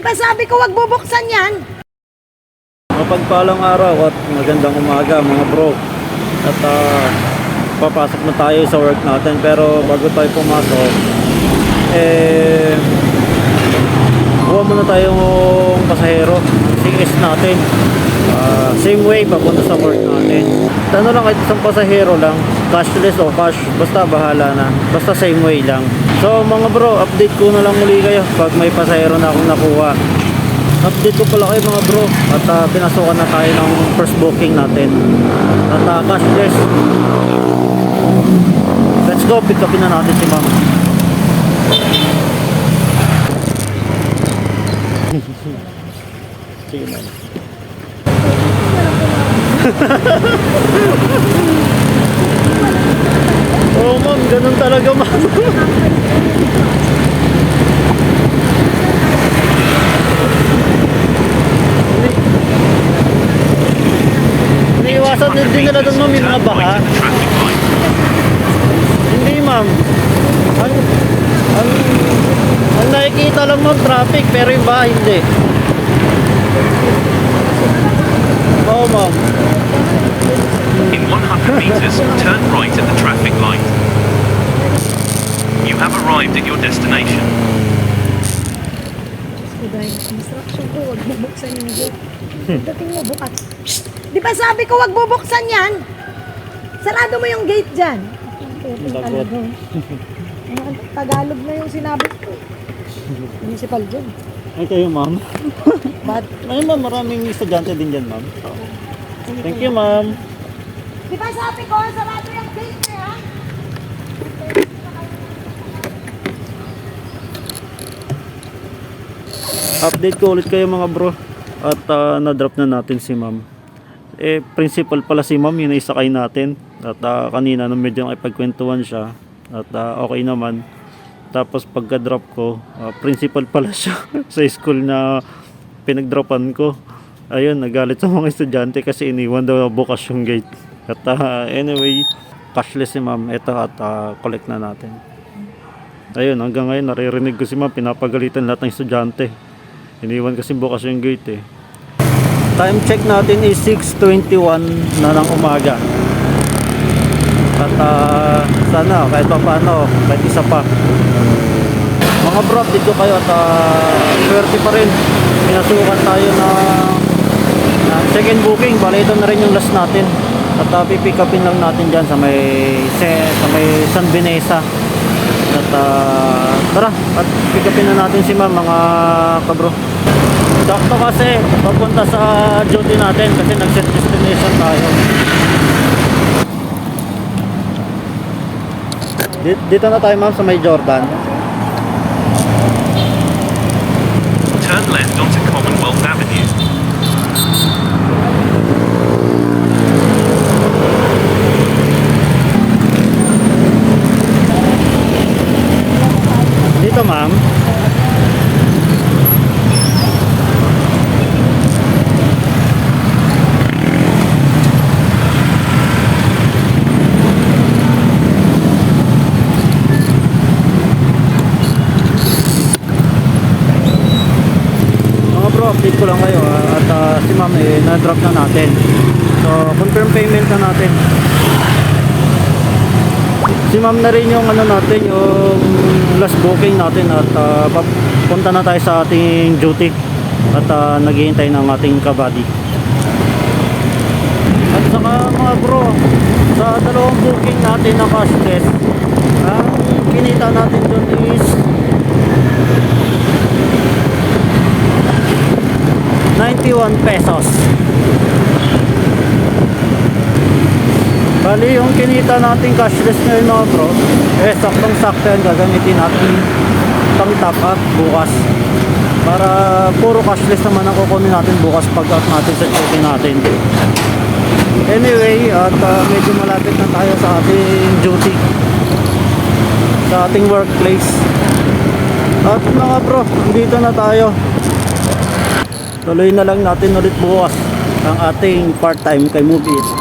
Di ba sabi ko wag bubuksan yan? Mapagpalang araw at magandang umaga mga bro. At papasok na tayo sa work natin, pero bago tayo pumasok buwan muna tayong pasahero CS natin, same way papunta sa work natin. Tanong lang kahit isang pasahero lang, cashless o cash, basta bahala na, basta same way lang. So mga bro, update ko na lang muli kayo pag may pasahero na akong nakuha. Update ko pala kayo mga bro, at pinasukan na tayo ng first booking natin at cashless. Let's go, pick upin na natin si ma'am. Sige ma'am. Oo ma'am, ganun talaga ma'am. Iniiwasan din nila doon ma'am yung mga baka. Hindi ma'am. Ang nakikita lang ma'am traffic, pero yung bahay hindi. Oo ma'am. In 100 meters, turn right at the traffic light. You have arrived at your destination. Instruction ko, wag bubuksan yung gate. Dating mo bukas. Psst! Di ba sabi ko wag bubuksan yan? Sarado mo yung gate dyan. Lagot. Tagalog na yung sinabi ko. Municipal dyan. Ay kayo ma'am. But, Ay ma'am, maraming estudyante din dyan ma'am. Thank you ma'am. di ba sabi ko, sarado yung gate na yan? Update ko ulit kayo mga bro. At na-drop na natin si ma'am. Principal pala si ma'am, yun ay sakay natin. At kanina nung medyo nakipagkwentuhan siya, at okay naman. Tapos pagka-drop ko, principal pala siya sa school na pinag-dropan ko. Ayun, nagalit sa mga estudyante kasi iniwan daw bukas yung gate. At anyway, cashless si ma'am. Ito at collect na natin. Ayun, hanggang ngayon naririnig ko si ma'am, pinapagalitan lahat ng estudyante. Iniwan kasi bukas yung gate eh. Time check natin is 6:21 na ng umaga. At sana kahit pa paano, kahit isa pa. Mga bro, update ko kayo at swerte pa rin. Pinasukan tayo ng second booking. Bale, ito na rin yung last natin. At pipick upin lang natin dyan sa may San Benesa. At tara, at pick upin na natin si ma'am mga kabro. Sakto kasi papunta sa duty natin kasi nag-set destination tayo. Dito na tayo ma'am sa may Jordan. Turn left onto Commonwealth Avenue. Dito ma'am. Update ko lang kayo at si ma'am na-drop na natin. So confirm payment na natin. Si ma'am na rin yung ano natin, yung last booking natin at punta na tayo sa ating duty at naghihintay ng ating kabady. At saka mga bro, sa dalawang booking natin na cashless, ang kinita natin dun is 91 pesos. Bali yung kinita natin cashless ngayon mga bro, saktong sakto yan gagamitin natin pang top up bukas. Para puro cashless naman ang kukunin natin bukas pag out natin sa duty natin. Anyway, at medyo malapit na tayo sa ating duty, sa ating workplace. At mga bro, dito na tayo. Tuloy na lang natin ulit bukas ang ating part-time kay Move It.